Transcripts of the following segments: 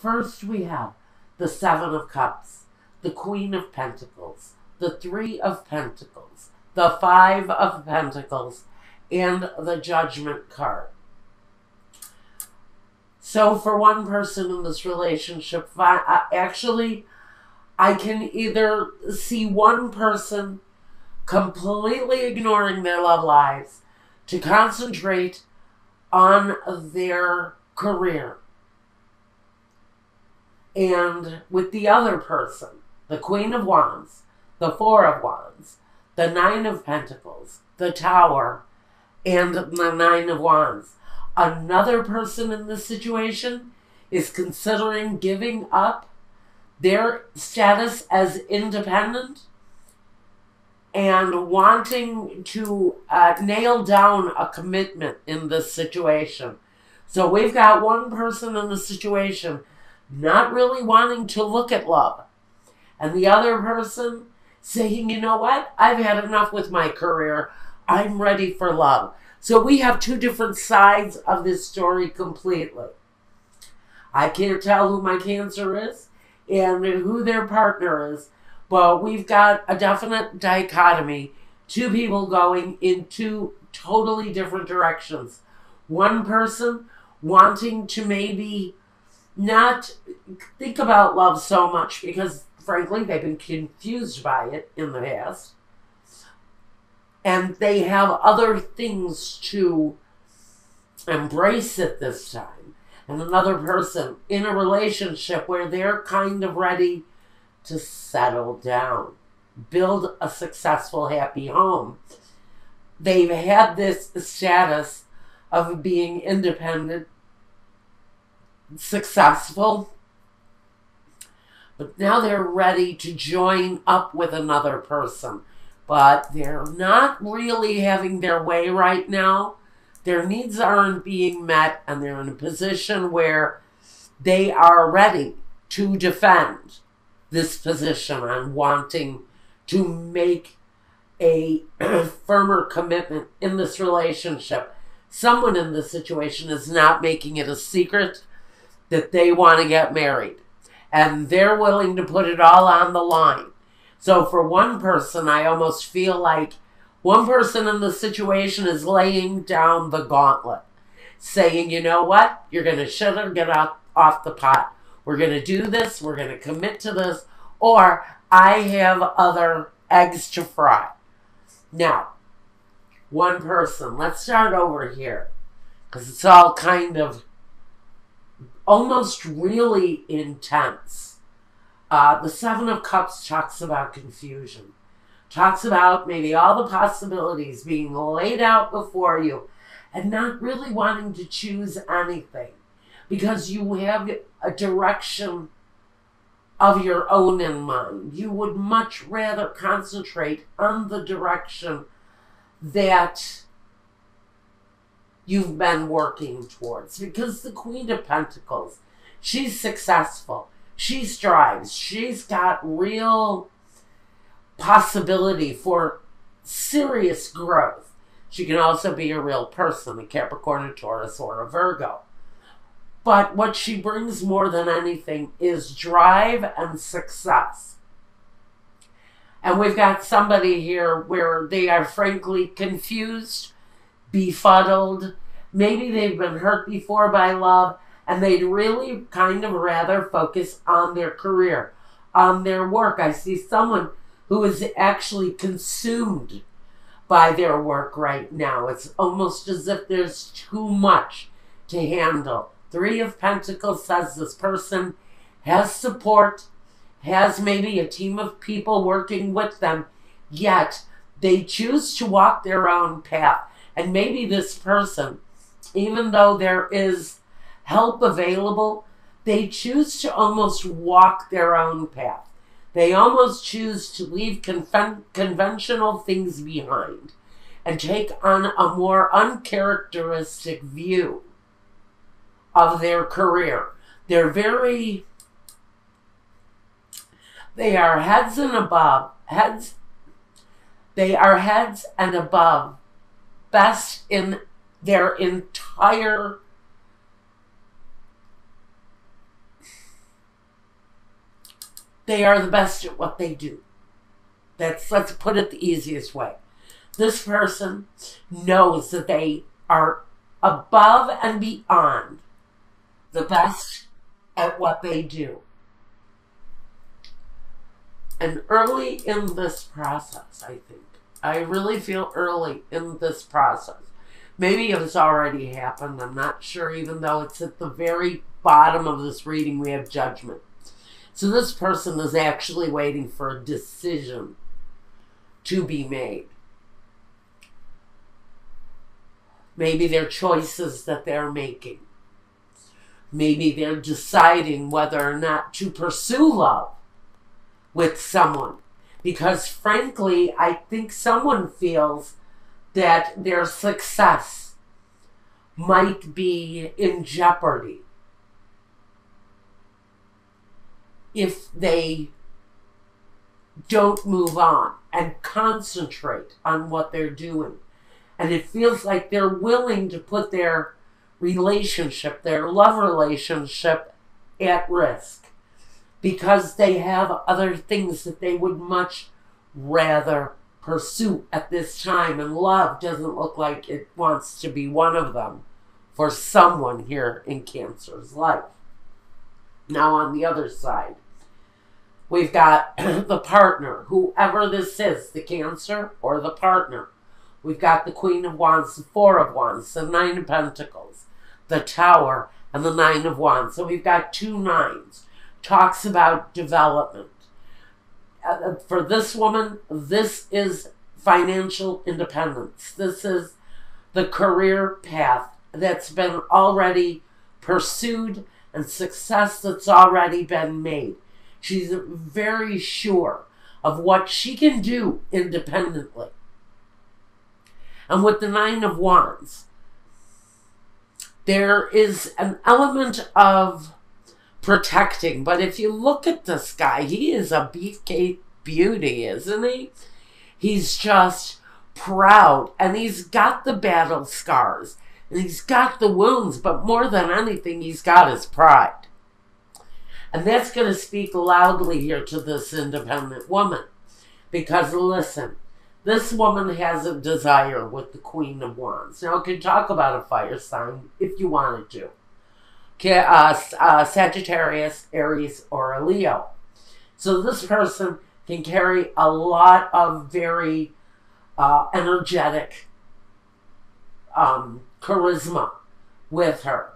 First we have the Seven of Cups, the Queen of Pentacles, the Three of Pentacles, the Five of Pentacles, and the Judgment card. So for one person in this relationship, actually, I can either see one person completely ignoring their love lives to concentrate on their career. And with the other person, the Queen of Wands, the Four of Wands, the Nine of Pentacles, the Tower, and the Nine of Wands. Another person in this situation is considering giving up their status as independent and wanting to nail down a commitment in this situation. So we've got one person in the situation not really wanting to look at love, and the other person saying, you know what, I've had enough with my career, I'm ready for love. So we have two different sides of this story completely. I can't tell who my Cancer is and who their partner is, but we've got a definite dichotomy. Two people going in two totally different directions. One person wanting to maybe not think about love so much because, frankly, they've been confused by it in the past. And they have other things to embrace at this time. And another person in a relationship where they're kind of ready to settle down, build a successful, happy home. They've had this status of being independent, successful, but now they're ready to join up with another person. But they're not really having their way right now. Their needs aren't being met, and they're in a position where they are ready to defend this position on wanting to make a firmer commitment in this relationship. Someone in this situation is not making it a secret that they want to get married, and they're willing to put it all on the line. So for one person, I almost feel like one person in the situation is laying down the gauntlet, saying, you know what, you're going to shut her, get off the pot. We're going to do this, we're going to commit to this, or I have other eggs to fry. Now, one person, let's start over here, because it's all kind of almost really intense. The Seven of Cups talks about confusion. Talks about maybe all the possibilities being laid out before you and not really wanting to choose anything because you have a direction of your own in mind. You would much rather concentrate on the direction that you've been working towards, because the Queen of Pentacles, she's successful. She strives. She's got real possibility for serious growth. She can also be a real person, a Capricorn, a Taurus, or a Virgo. But what she brings more than anything is drive and success. And we've got somebody here where they are frankly confused, befuddled. Maybe they've been hurt before by love, and they'd really kind of rather focus on their career, on their work. I see someone who is actually consumed by their work right now. It's almost as if there's too much to handle. Three of Pentacles says this person has support, has maybe a team of people working with them, yet they choose to walk their own path. And maybe this person, even though there is help available, they choose to almost walk their own path. They almost choose to leave conventional things behind and take on a more uncharacteristic view of their career. They are heads and above, they are heads and above, best in their entire they are the best at what they do. Let's put it the easiest way. This person knows that they are above and beyond the best at what they do. And early in this process, I really feel early in this process. Maybe it's already happened, I'm not sure, even though it's at the very bottom of this reading we have judgment. So this person is actually waiting for a decision to be made. Maybe they're choices that they're making. Maybe they're deciding whether or not to pursue love with someone. Because frankly, I think someone feels that their success might be in jeopardy if they don't move on and concentrate on what they're doing. And it feels like they're willing to put their relationship, their love relationship, at risk because they have other things that they would much rather pursue at this time, and love doesn't look like it wants to be one of them for someone here in Cancer's life. Now on the other side, we've got the partner, whoever this is, the Cancer or the partner. We've got the Queen of Wands, the Four of Wands, the Nine of Pentacles, the Tower, and the Nine of Wands. So we've got two nines. Talks about development. For this woman, this is financial independence. This is the career path that's been already pursued and success that's already been made. She's very sure of what she can do independently. And with the Nine of Wands, there is an element of protecting. But if you look at this guy, he is a beefcake beauty, isn't he? He's just proud, and he's got the battle scars, and he's got the wounds, but more than anything, he's got his pride. And that's going to speak loudly here to this independent woman. Because listen, this woman has a desire with the Queen of Wands. Now, I could talk about a fire sign if you wanted to. Sagittarius, Aries, or a Leo. So this person can carry a lot of very energetic charisma with her.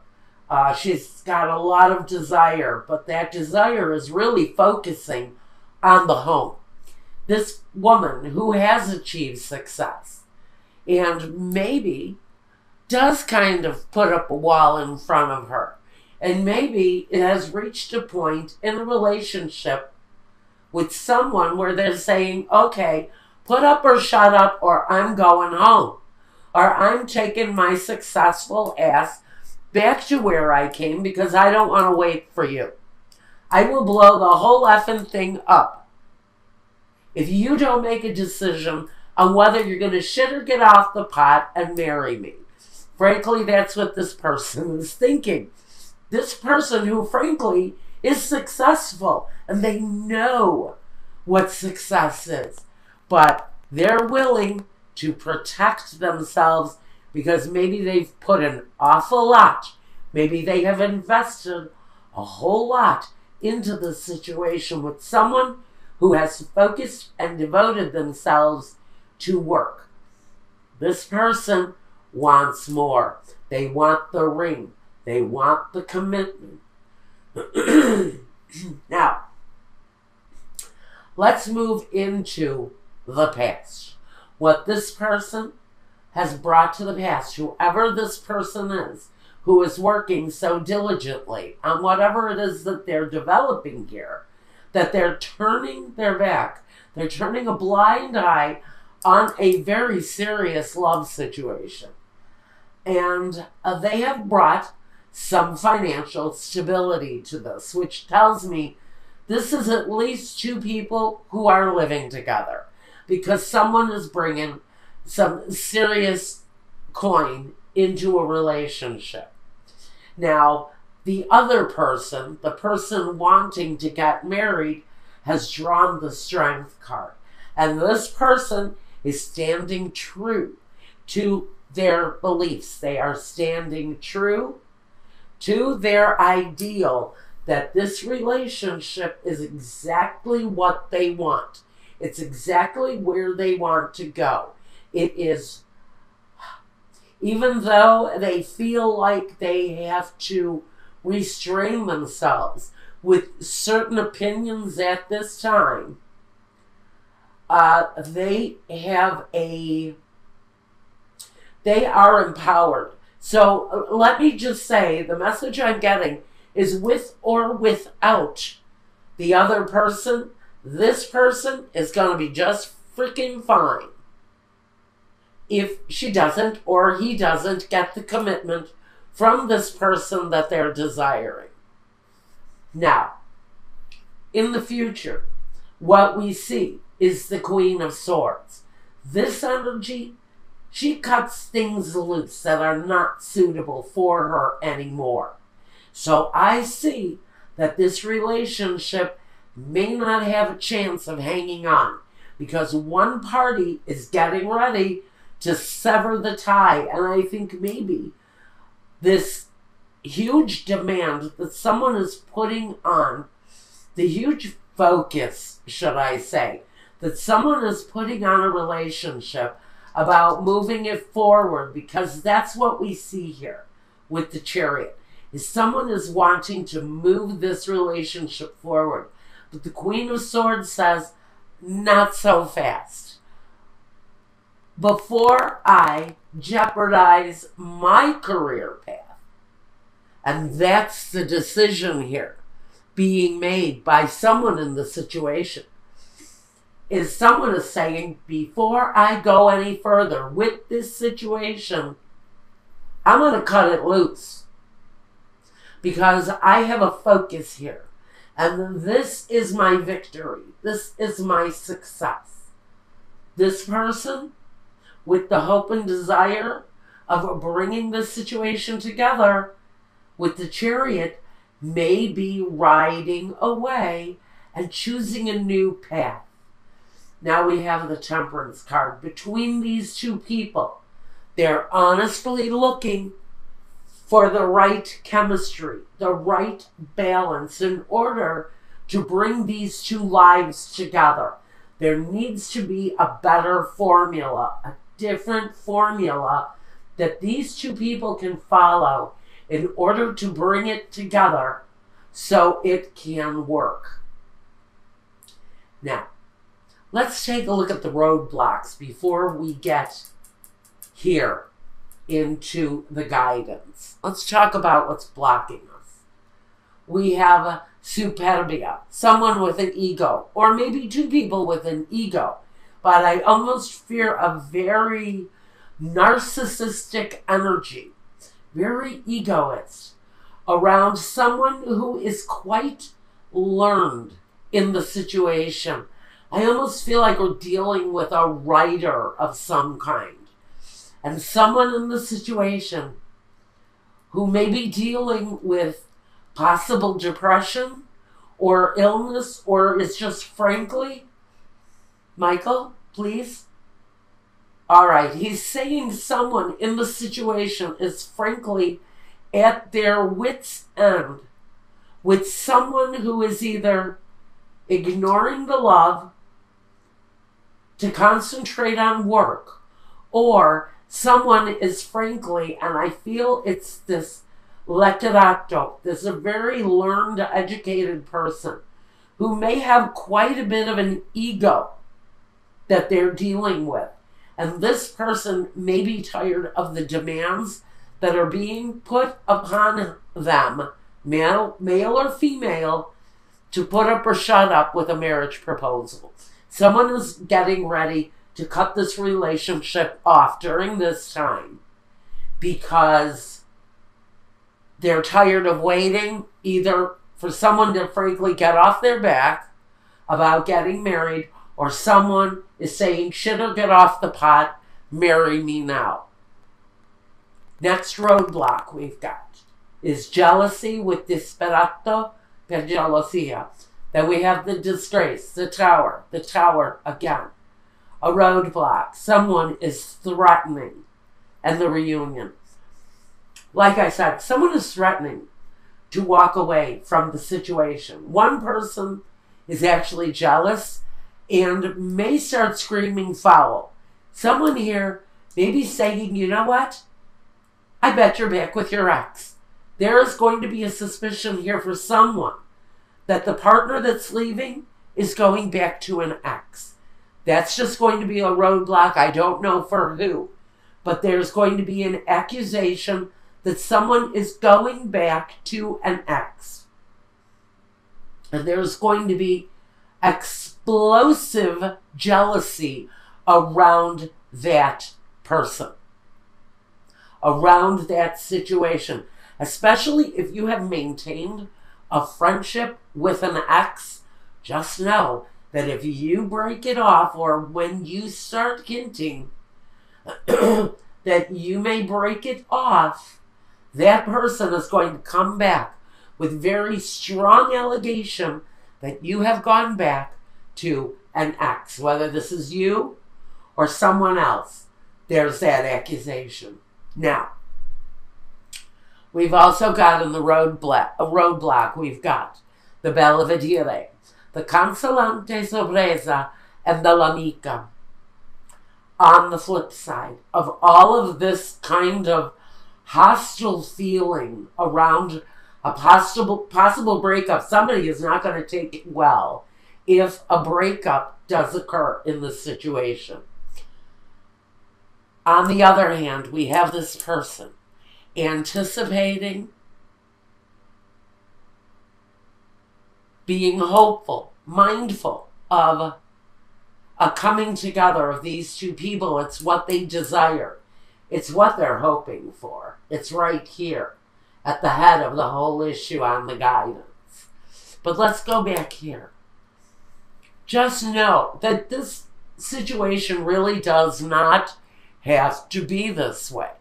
She's got a lot of desire, but that desire is really focusing on the home. This woman who has achieved success and maybe does kind of put up a wall in front of her, and maybe it has reached a point in a relationship with someone where they're saying, okay, put up or shut up, or I'm going home, or I'm taking my successful ass back to where I came because I don't want to wait for you. I will blow the whole effing thing up if you don't make a decision on whether you're going to shit or get off the pot and marry me. Frankly, that's what this person is thinking. This person who, frankly, is successful, and they know what success is. But they're willing to protect themselves because maybe they've put an awful lot. Maybe they have invested a whole lot into the situation with someone who has focused and devoted themselves to work. This person wants more. They want the ring. They want the commitment. Now, let's move into the past. What this person has brought to the past, whoever this person is, who is working so diligently on whatever it is that they're developing here, that they're turning their back, they're turning a blind eye on a very serious love situation. And they have brought some financial stability to this, which tells me this is at least two people who are living together, because someone is bringing some serious coin into a relationship. Now, the other person, the person wanting to get married, has drawn the Strength card. And this person is standing true to their beliefs. They are standing true to their ideal that this relationship is exactly what they want. It's exactly where they want to go. It is, even though they feel like they have to restrain themselves with certain opinions at this time, they are empowered. So let me just say, the message I'm getting is with or without the other person, this person is going to be just freaking fine if she doesn't or he doesn't get the commitment from this person that they're desiring. Now, in the future, what we see is the Queen of Swords. This energy, she cuts things loose that are not suitable for her anymore. So I see that this relationship may not have a chance of hanging on because one party is getting ready to sever the tie. And I think maybe this huge demand that someone is putting on, the huge focus, should I say, that someone is putting on a relationship about moving it forward, because that's what we see here with the Chariot, is someone is wanting to move this relationship forward. But the Queen of Swords says, not so fast. Before I jeopardize my career path. And that's the decision here being made by someone in the situation. Is someone is saying, before I go any further with this situation, I'm going to cut it loose. Because I have a focus here. And this is my victory. This is my success. This person, with the hope and desire of bringing this situation together with the Chariot, may be riding away and choosing a new path. Now we have the Temperance card. Between these two people, they're honestly looking for the right chemistry, the right balance in order to bring these two lives together. There needs to be a better formula, a different formula that these two people can follow in order to bring it together so it can work. Now, let's take a look at the roadblocks before we get here into the guidance. Let's talk about what's blocking us. We have a superbia, someone with an ego, or maybe two people with an ego, but I almost fear a very narcissistic energy, very egoist, around someone who is quite learned in the situation. I almost feel like we're dealing with a writer of some kind. And someone in the situation who may be dealing with possible depression or illness, or is just frankly, Michael, please. All right, he's saying someone in the situation is frankly at their wit's end with someone who is either ignoring the love to concentrate on work, or someone is frankly, and I feel it's this letterato, this a very learned, educated person who may have quite a bit of an ego that they're dealing with. And this person may be tired of the demands that are being put upon them, male or female, to put up or shut up with a marriage proposal. Someone is getting ready to cut this relationship off during this time because they're tired of waiting, either for someone to frankly get off their back about getting married, or someone is saying, shit or get off the pot, marry me now. Next roadblock we've got is jealousy with disperato per gelosia. Then we have the disgrace, the tower again. A roadblock. Someone is threatening. And the reunion. Like I said, someone is threatening to walk away from the situation. One person is actually jealous and may start screaming foul. Someone here may be saying, you know what? I bet you're back with your ex. There is going to be a suspicion here for someone that the partner that's leaving is going back to an ex. That's just going to be a roadblock. I don't know for who. But there's going to be an accusation that someone is going back to an ex. And there's going to be explosive jealousy around that person. Around that situation. Especially if you have maintained a friendship with an ex, just know that if you break it off or when you start hinting that you may break it off, that person is going to come back with very strong allegation that you have gone back to an ex. Whether this is you or someone else, there's that accusation. Now, we've also got in the roadblock, we've got the Belvedere, the Consolante Sorpresa, and the L'Amica. On the flip side of all of this kind of hostile feeling around a possible breakup, somebody is not going to take it well if a breakup does occur in this situation. On the other hand, we have this person anticipating, being hopeful, mindful of a coming together of these two people. It's what they desire. It's what they're hoping for. It's right here at the head of the whole issue on the guidance. But let's go back here. Just know that this situation really does not have to be this way.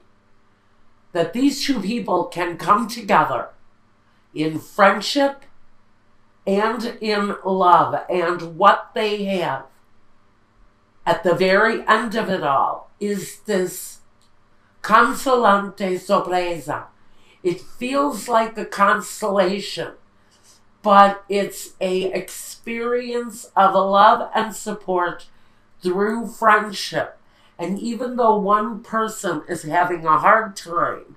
That these two people can come together in friendship and in love. And what they have at the very end of it all is this consolante sorpresa. It feels like a consolation, but it's an experience of love and support through friendship. And even though one person is having a hard time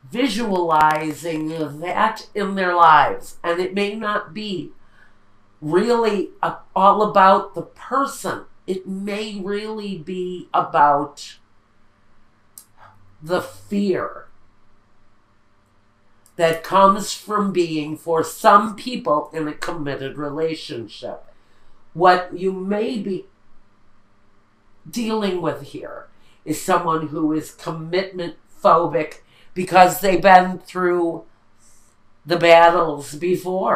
visualizing that in their lives, and it may not be really all about the person, it may really be about the fear that comes from being, for some people, in a committed relationship. What you may be dealing with here is someone who is commitment phobic because they've been through the battles before.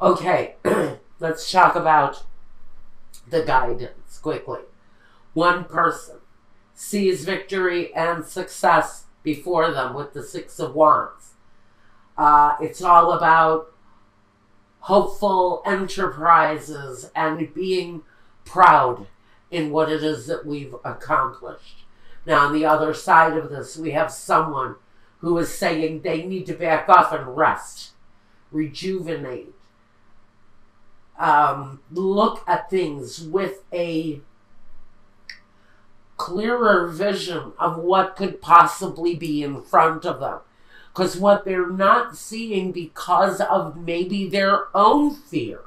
Okay, let's talk about the guidance quickly. One person sees victory and success before them with the Six of Wands. It's all about hopeful enterprises and being proud in what it is that we've accomplished. Now, on the other side of this, we have someone who is saying they need to back off and rest, rejuvenate, look at things with a clearer vision of what could possibly be in front of them. Because what they're not seeing, because of maybe their own fear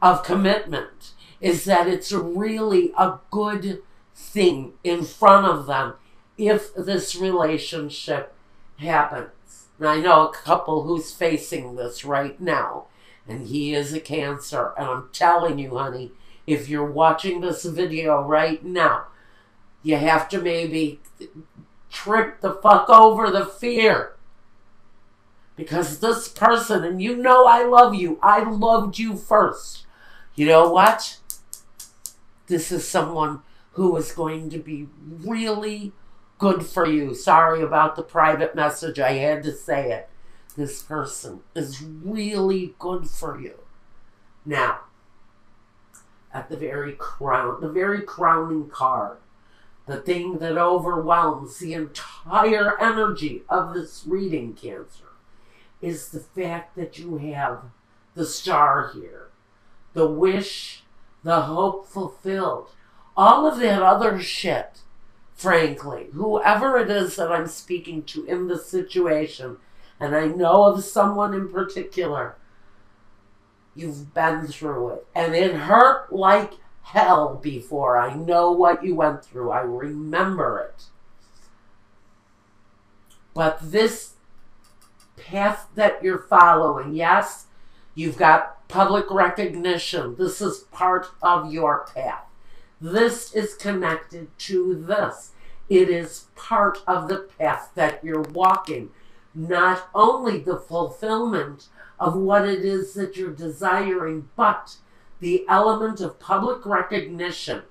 of commitment, is that it's really a good thing in front of them if this relationship happens. And I know a couple who's facing this right now, and he is a Cancer. And I'm telling you, honey, if you're watching this video right now, you have to maybe trip the fuck over the fear. Because this person, and you know I love you, I loved you first. You know what? This is someone who is going to be really good for you. Sorry about the private message. I had to say it. This person is really good for you. Now, at the very crowning card, the thing that overwhelms the entire energy of this reading, Cancer, is the fact that you have the star here. The wish, the hope fulfilled. All of that other shit, frankly, whoever it is that I'm speaking to in this situation, and I know of someone in particular, you've been through it. And it hurt like hell before. I know what you went through. I remember it. But this path that you're following, yes, you've got public recognition. This is part of your path. This is connected to this. It is part of the path that you're walking. Not only the fulfillment of what it is that you're desiring, but the element of public recognition,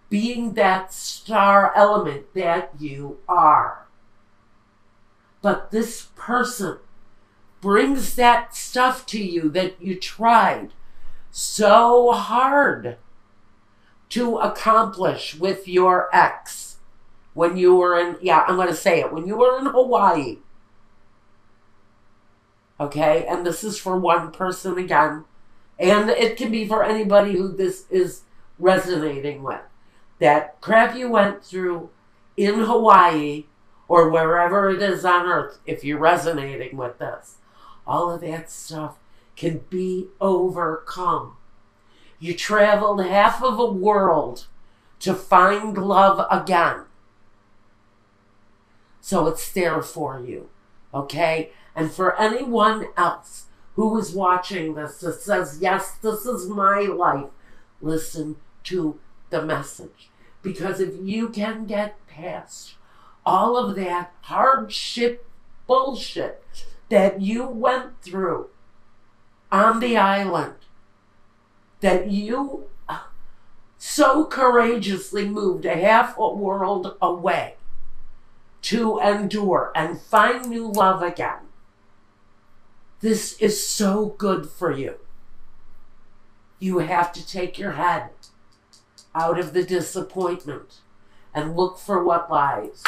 being that star element that you are. But this person brings that stuff to you that you tried so hard to accomplish with your ex when you were in, I'm going to say it, when you were in Hawaii. Okay, and this is for one person again, and it can be for anybody who this is resonating with. That crap you went through in Hawaii or wherever it is on earth, if you're resonating with this, all of that stuff can be overcome. You traveled half of a world to find love again. So it's there for you, okay? And for anyone else who is watching this that says, yes, this is my life, listen to the message. Because if you can get past all of that hardship bullshit that you went through on the island, that you so courageously moved a half a world away to endure and find new love again, this is so good for you. You have to take your head out of the disappointment and look for what lies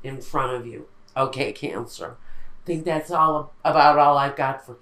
in front of you. Okay, Cancer. I think that's all about all I've got for